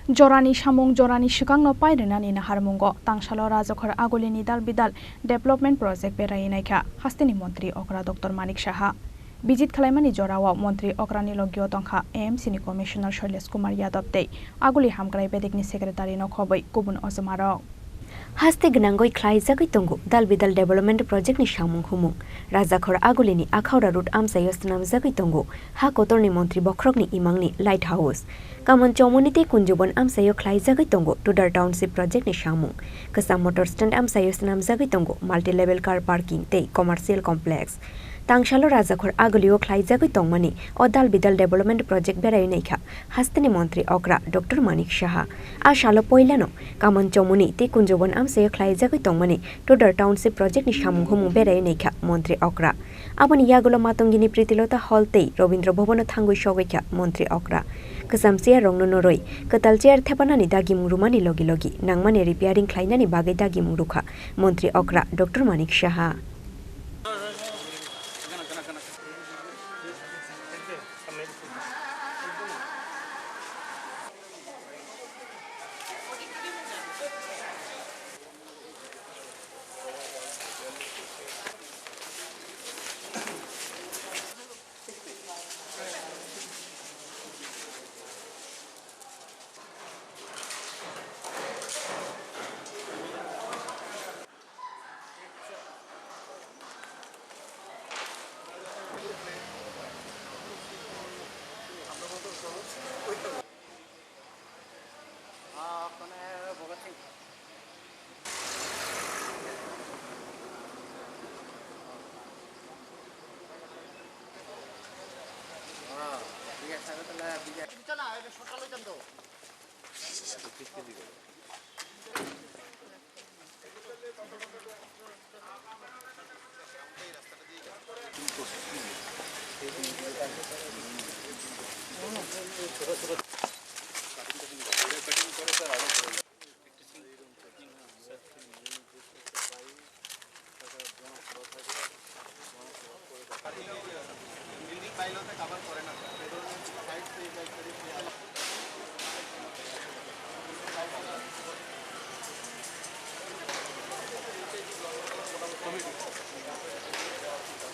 Jorani Shamung Jorani Shikangno Pairenani Naharmungo, Tangsalo Rajakhor Aguli ni Dalbidal Development Project Berawi Naikha, Hastini Montri Okra Dr.Manik Saha. Bijit Kalaimani Jorawa Montri Okrani Logio Tongha AMC ni Commissioner Shailesh Kumar Yadav Tei, Aguli Hamkrai Bedikni Secretary no Khoboi Kubun Osmaro. Haste gnangoi khlai jagoi tongo Dalbidal Development Project ni samung humung Rajakhor Aguli ni Akhaura Route amsa yosnam jagoi tongo ha kotorni Montri Bokrok ni imangni Lighthouse Kamon Chomonite Kunjubon amsa yo khlai jagoi tongo Tudar Township Project ni samung Kasam Motor Stand amsa yosnam jagoi tongo Multi Level Car Parking tei Commercial Complex Tangsalo Rajakhor Agulio khlai jagoi tongmani o Dalbidal Development Project Berawi Naikha Hastini Montri Okra Dr.Manik Saha a shalo poilano Kamon Chomoni te Kunjubon amsa khlai jagoi tongmani Tudar Township Project ni samung humung Berawi Naikha Montri Okra Aboni yagulo matongini Pritilota Hall tei Robindra Bhobono thangoi sogoikha Montri Okra Kasam chair rongno noroi katal chair thepanani dagimung rumani logi logi nangmani repairing khlainani bagai dagimung rukha Montri Okra Dr.Manik Saha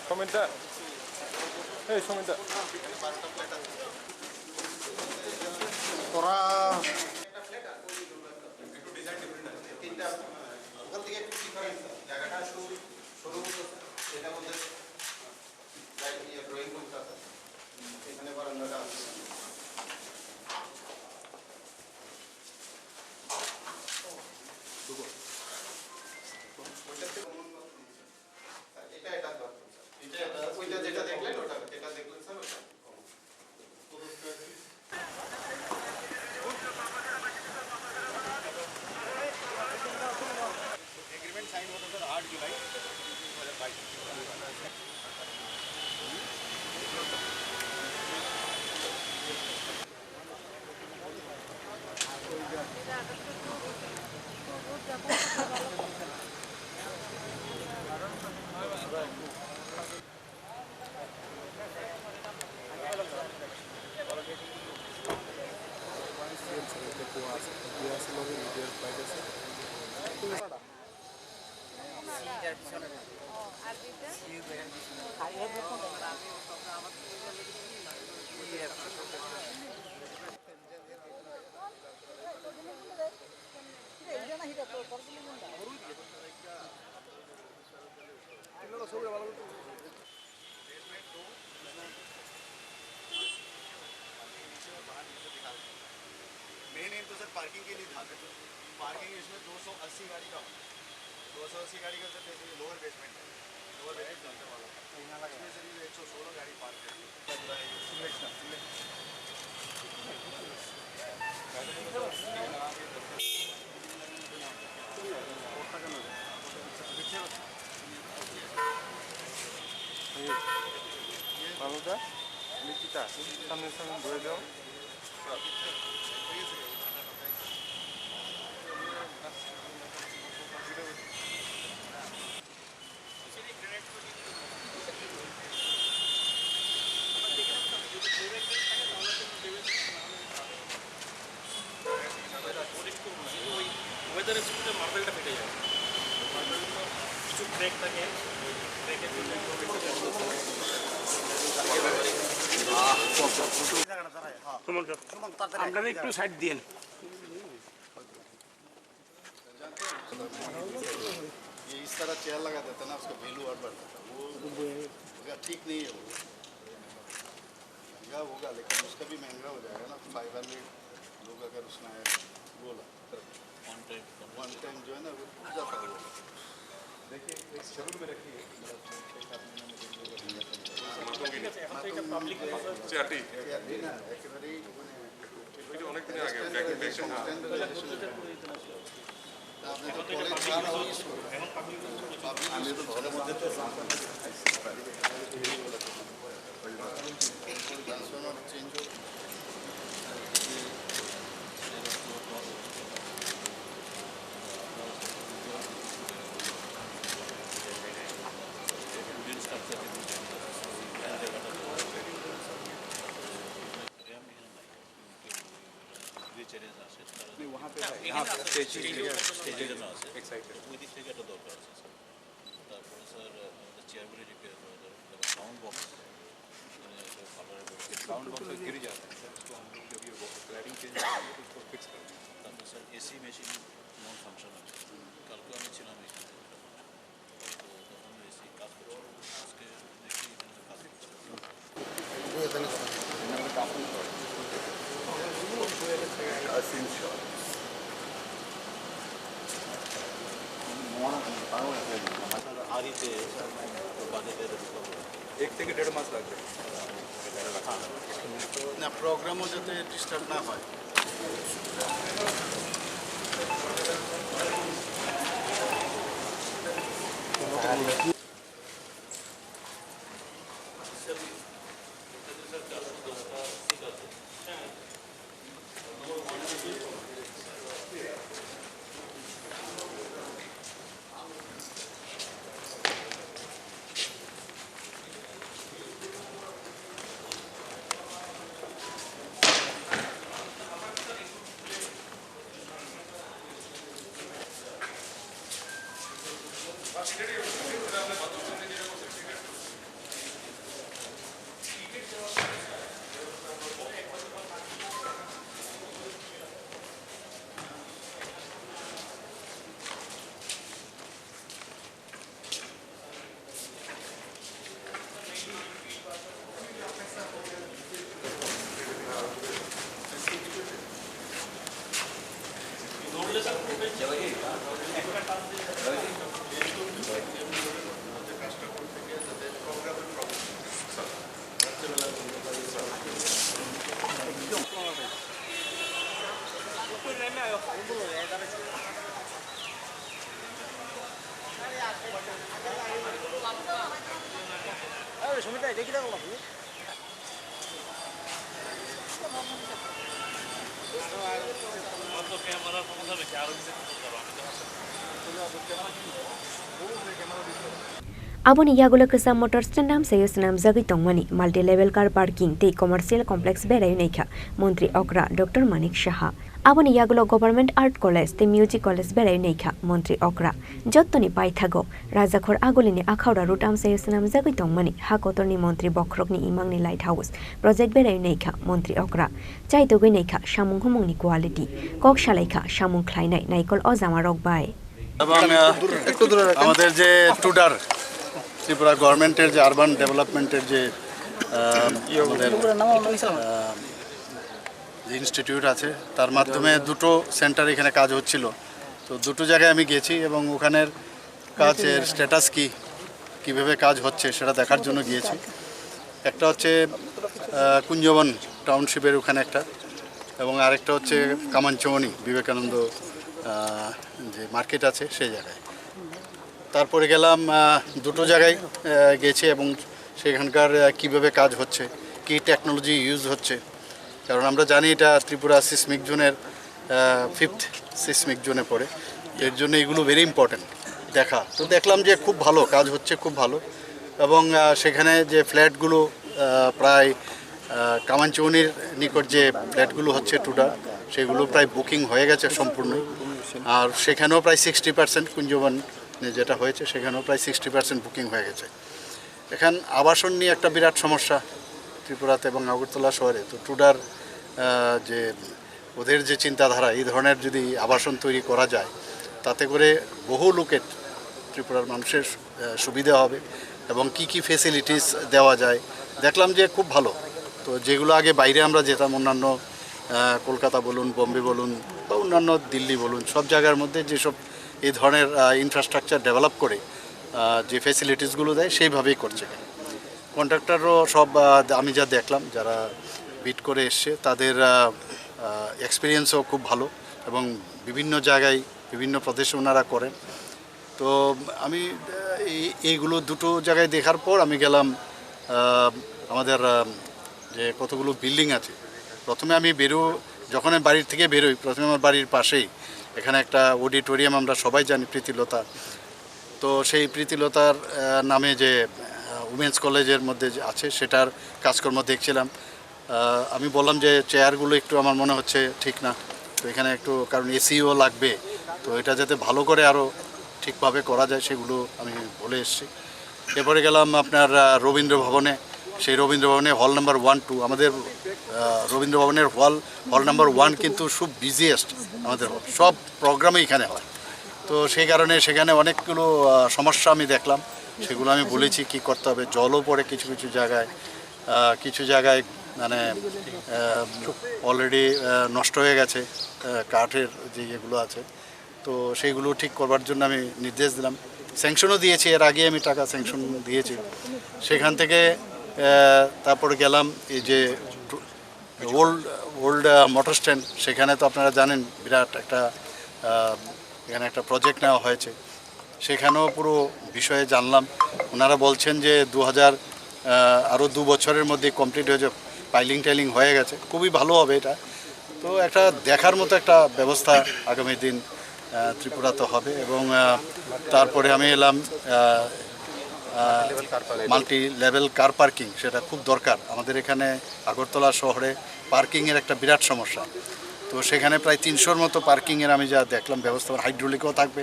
Komentar. Hey, komentar. Khorang. Main तो sir parking के लिए था parking इसमें 280 गाड़ी का 280 गाड़ी का sir basically lower basement है लोअर बेसमेंट वाला इसमें सर 116 गाड़ी पार्क है Maluda, Nikita, sambil boleh ওদের স্কুলে মার্বেলটা ফেটে যায়, মার্বেলগুলো কিছু ক্র্যাক থাকে, ক্র্যাকের জন্য আপনারা একটু সাইড দিন। ये इस तरह चेयर लगा देता ना, उसका वैल्यू और बढ़ जाता, वो ठीक नहीं है। वो महंगा होगा लेकिन उसका भी महंगा हो जाएगा ना, 500 लोग अगर उसमें बोला वन टाइम जो है ना वो टूट जाता है। देखिए एक शेड्यूल में रखिए চাটি একেবারেই মানে এটা অনেক দিন আগে ব্যাকগ্রাউন্ড আপনি তো কলেজ ছাড়া ইউজ করবেন, আমি তো ঘরের মধ্যে তো ট্রান্সফরমার চেঞ্জ হবে। वहाँ पे यहाँ स्टेज জন্য আছে, एक्साइटेड ওই দিক থেকে একটা দরকার আছে স্যার। তারপরে স্যার আমাদের চেয়ারগুলি রিপেয়ার করা দরকার, সাউন্ড বক্স साउंड बॉक्स गिर जाता है सर, उसको हम लोग जब ये क्लैडिंग चेंज करेंगे तो उसको फिक्स कर देंगे। তারপরে স্যার এসি মেশিন নন ফাংশন আছে, কালকে আমি ছিলাম এখানে, তো তখন এসি কাজ করছিল, আজকে দেখি এখানে কাজ করছে। আরিতে বাজেটের एक থেকে 1.5 মাস লাগবে না প্রোগ্রামও যাতে ডিস্টার্ব না হয়। ক্যামেরার ক্ষমতা বেশি, আরো কিছু করতে পারবো আমি তো। Aboni yagulo kesa motor stand nam sayo snam zagi tongmani multi level car parking te commercial complex Berawi Naikha Montri Okra Dr.Manik Saha Aboni yagulo government art college te music college Berawi Naikha Montri Okra jottoni pai thago Rajakhor Aguli ni akhaura route am sayo snam zagi tongmani hakotorni Montri Bokrokni imangni lighthouse project Berawi Naikha Montri Okra chaitogoi Naikha samung humungni quality kok shalaikha samung khlainai naikol ojama rok bai এবং আমাদের যে টুডার ত্রিপুরা গভর্নমেন্টের যে urban ডেভেলপমেন্টের যে আমাদের যে institute আছে তার মাধ্যমে দুটো সেন্টার এখানে কাজ হচ্ছিল, তো দুটো জায়গায় আমি গেছি এবং ওখানের কাজের স্ট্যাটাস কীভাবে কাজ হচ্ছে সেটা দেখার জন্য গিয়েছি। একটা হচ্ছে কুঞ্জবন টাউনশিপের ওখানে একটা, এবং আরেকটা হচ্ছে কামানচৌনি বিবেকানন্দ যে মার্কেট আছে সেই জায়গায়। তারপরে গেলাম দুটো জায়গায় গেছি এবং সেখানকার কীভাবে কাজ হচ্ছে, কী টেকনোলজি ইউজ হচ্ছে, কারণ আমরা জানি এটা ত্রিপুরা সিসমিক জোনের 5th সিসমিক জোনে পড়ে, এর জন্য এগুলো ভেরি ইম্পর্ট্যান্ট দেখা। তো দেখলাম যে খুব ভালো কাজ হচ্ছে, খুব ভালো, এবং সেখানে যে ফ্ল্যাটগুলো প্রায় কামানচৌনির নিকট যে ফ্ল্যাটগুলো হচ্ছে টুডা সেগুলো প্রায় বুকিং হয়ে গেছে সম্পূর্ণ। আর সেখানেও প্রায় 60% কুঞ্জবন যেটা হয়েছে সেখানেও প্রায় 60% বুকিং হয়ে গেছে। এখান আবাসন নিয়ে একটা বিরাট সমস্যা ত্রিপুরাতে এবং আগরতলা শহরে। তো টুডার যে ওদের যে চিন্তাধারা, এই ধরনের যদি আবাসন তৈরি করা যায় তাতে করে বহু লোকের ত্রিপুরার মানুষের সুবিধা হবে এবং কি ফেসিলিটিস দেওয়া যায় দেখলাম যে খুব ভালো। তো যেগুলো আগে বাইরে আমরা যেতাম, অন্যান্য কলকাতা বলুন, বোম্বে বলুন বা অন্যান্য দিল্লি বলুন, সব জায়গার মধ্যে যেসব এই ধরনের ইনফ্রাস্ট্রাকচার ডেভেলপ করে যে ফেসিলিটিসগুলো দেয় সেইভাবেই করছে। কন্ট্রাক্টরও সব আমি যা দেখলাম যারা বিট করে এসছে তাদের এক্সপিরিয়েন্সও খুব ভালো এবং বিভিন্ন জায়গায় বিভিন্ন প্রদেশে ওনারা করেন। তো আমি এইগুলো দুটো জায়গায় দেখার পর আমি গেলাম আমাদের যে কতগুলো বিল্ডিং আছে। প্রথমে আমি যখন আমি বাড়ির থেকে বেরোই, প্রথমে আমার বাড়ির পাশেই এখানে একটা অডিটোরিয়াম আমরা সবাই জানি, প্রীতিলতা। তো সেই প্রীতিলতার নামে যে উমেন্স কলেজের মধ্যে আছে সেটার কাজকর্ম দেখছিলাম। আমি বললাম যে চেয়ারগুলো একটু আমার মনে হচ্ছে ঠিক না, তো এখানে একটু, কারণ এসিও লাগবে, তো এটা যাতে ভালো করে আরও ঠিকভাবে করা যায় সেগুলো আমি বলে এসেছি। এরপরে গেলাম আপনার রবীন্দ্র ভবনে। সেই রবীন্দ্র ভবনে হল নাম্বার 1, 2 আমাদের রবীন্দ্র ভবনের হল নাম্বার 1 কিন্তু খুব বিজিয়েস্ট আমাদের হল, সব প্রোগ্রামই এখানে হয়। তো সেই কারণে সেখানে অনেকগুলো সমস্যা আমি দেখলাম, সেগুলো আমি বলেছি কি করতে হবে। জলও পড়ে কিছু জায়গায় মানে অলরেডি নষ্ট হয়ে গেছে কাঠের যে ইয়েগুলো আছে। তো সেইগুলো ঠিক করবার জন্য আমি নির্দেশ দিলাম, স্যাংশনও দিয়েছি, এর আগে আমি টাকা স্যাংশন দিয়েছি। সেখান থেকে তারপরে গেলাম এই যে ওল্ড মোটর স্ট্যান্ড, সেখানে তো আপনারা জানেন বিরাট একটা এখানে একটা প্রজেক্ট নেওয়া হয়েছে, সেখানেও পুরো বিষয়ে জানলাম। ওনারা বলছেন যে আরও 2 বছরের মধ্যে কমপ্লিট হয়ে যাবে, টাইলিং হয়ে গেছে, খুবই ভালো হবে এটা। তো একটা দেখার মতো একটা ব্যবস্থা আগামী দিন ত্রিপুরাতে হবে। এবং তারপরে আমি এলাম মাল্টি লেভেল কার পার্কিং, সেটা খুব দরকার আমাদের এখানে আগরতলা শহরে। পার্কিংয়ের একটা বিরাট সমস্যা, তো সেখানে প্রায় 300-র মতো পার্কিংয়ের আমি যা দেখলাম ব্যবস্থা, হাইড্রোলিকও থাকবে,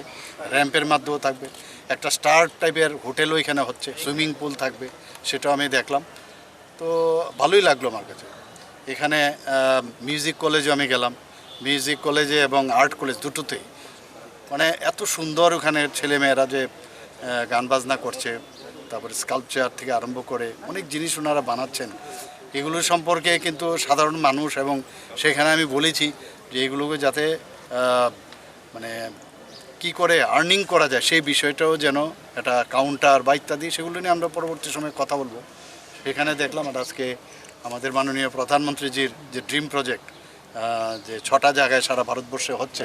র্যাম্পের মাধ্যমেও থাকবে, একটা স্টার টাইপের হোটেলও এখানে হচ্ছে, সুইমিং পুল থাকবে, সেটাও আমি দেখলাম। তো ভালোই লাগলো আমার কাছে। এখানে মিউজিক কলেজে আমি গেলাম, মিউজিক কলেজে এবং আর্ট কলেজ দুটোতেই মানে এত সুন্দর ওখানে ছেলেমেয়েরা যে গান বাজনা করছে, তারপরে স্কাল্পচার থেকে আরম্ভ করে অনেক জিনিস ওনারা বানাচ্ছেন। এগুলো সম্পর্কে কিন্তু সাধারণ মানুষ, এবং সেখানে আমি বলেছি যে এগুলোকে যাতে মানে কি করে আর্নিং করা যায় সেই বিষয়টাও যেন একটা কাউন্টার বা ইত্যাদি, সেগুলো নিয়ে আমরা পরবর্তী সময়ে কথা বলবো। সেখানে দেখলাম আর আজকে আমাদের মাননীয় প্রধানমন্ত্রীজির যে ড্রিম প্রজেক্ট, যে 6টা জায়গায় সারা ভারতবর্ষে হচ্ছে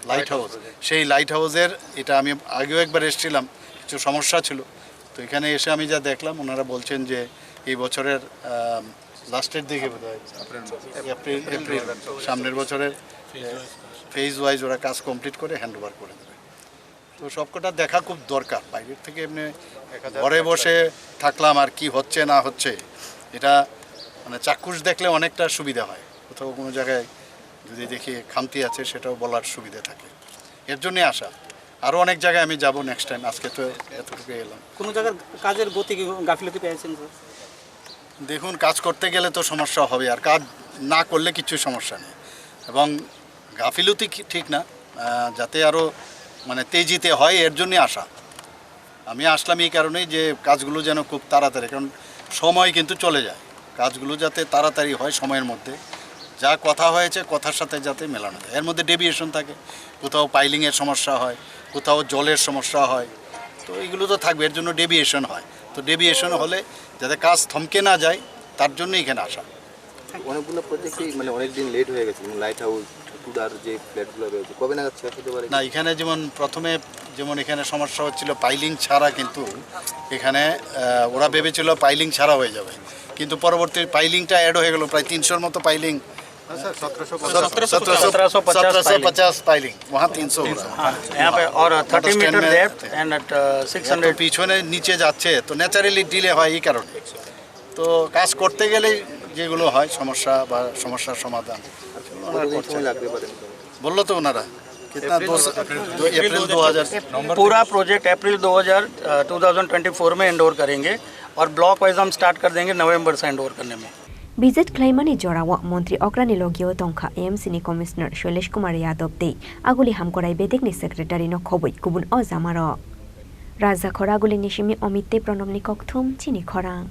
লাইট হাউস, সেই লাইট হাউসের এটা আমি আগেও একবার এসেছিলাম, কিছু সমস্যা ছিল। তো এখানে এসে আমি যা দেখলাম, ওনারা বলছেন যে এই বছরের লাস্টের দিকে বোধহয় এপ্রিল সামনের বছরের ফেজ ওয়াইজ ওরা কাজ কমপ্লিট করে হ্যান্ড ওভার করে দেবে। তো সবকটা দেখা খুব দরকার। বাইরের থেকে এমনি ঘরে বসে থাকলাম আর কি হচ্ছে না হচ্ছে, এটা মানে চাক্ষুষ দেখলে অনেকটা সুবিধা হয়। কোথাও কোনো জায়গায় যদি দেখি খামতি আছে সেটাও বলার সুবিধা থাকে, এর জন্যে আসা। আরও অনেক জায়গায় আমি যাব নেক্সট টাইম, আজকে তো এতটুকু এলাম। কোনো জায়গার কাজের গতি গাফিলতি পেয়েছেন? দেখুন, কাজ করতে গেলে তো সমস্যা হবে, আর কাজ না করলে কিছু সমস্যা নেই। এবং গাফিলতি ঠিক না, যাতে আরও মানে তেজিতে হয় এর জন্যে আসা। আমি আসলাম এই কারণেই যে কাজগুলো যেন খুব তাড়াতাড়ি, কারণ সময় কিন্তু চলে যায়, কাজগুলো যাতে তাড়াতাড়ি হয়, সময়ের মধ্যে যা কথা হয়েছে কথার সাথে যাতে মেলানো যায়। এর মধ্যে ডেভিয়েশন থাকে, কোথাও পাইলিংয়ের সমস্যা হয়, কোথাও জলের সমস্যা হয়, তো এইগুলো তো থাকবে, এর জন্য ডেভিয়েশন হয়। তো ডেভিয়েশন হলে যাতে কাজ থমকে না যায় তার জন্য এখানে আসা। অনেকগুলো প্রজেক্টই মানে অনেক দিন লেট হয়ে গেছে, লাইট হাউস টুডার যে ফ্ল্যাটগুলো রয়েছে কবে নাগাদ শেষ হতে পারে? না, এখানে প্রথমে এখানে সমস্যা হচ্ছিল পাইলিং ছাড়া, কিন্তু এখানে ওরা ভেবেছিল পাইলিং ছাড়া হয়ে যাবে, কিন্তু পরবর্তী পাইলিংটা অ্যাড হয়ে গেল, প্রায় 300-র মতো পাইলিং, 1750 পাইলিং, वहाँ 300 यहाँ पे और 30 मीटर डेप्थ एंड 600 পিছনে নিচে যাচ্ছে, তো ন্যাচারালি ডিলে হয় এই কারণে। তো কাজ করতে গেলে যেগুলো হয় সমস্যা বা সমস্যার সমাধান, সেগুলো ওনারা কতদিন করছেন। সময় লাগতে পারে বললো তো ওনারা कितना अप्रैल 2000 पूरा प्रोजेक्ट अप्रैल 2024 में एंड ओवर करेंगे और ब्लॉक वाइज हम स्टार्ट कर देंगे नवंबर से एंड ओवर करने में। বিজেট ক্লাইমানি জরাওয়া মন্ত্রী অগ্রানি লগিও তংখা এএমসিনি কমিশনার শৈলেশ কুমার यादव दे आगुली हामकराय बेदेकनि सेक्रेटारि न खबै गुबुन अजामार राजाखर आगुलिनि सिमि अमिते प्रणबनि कक्थुम चिनि खरां।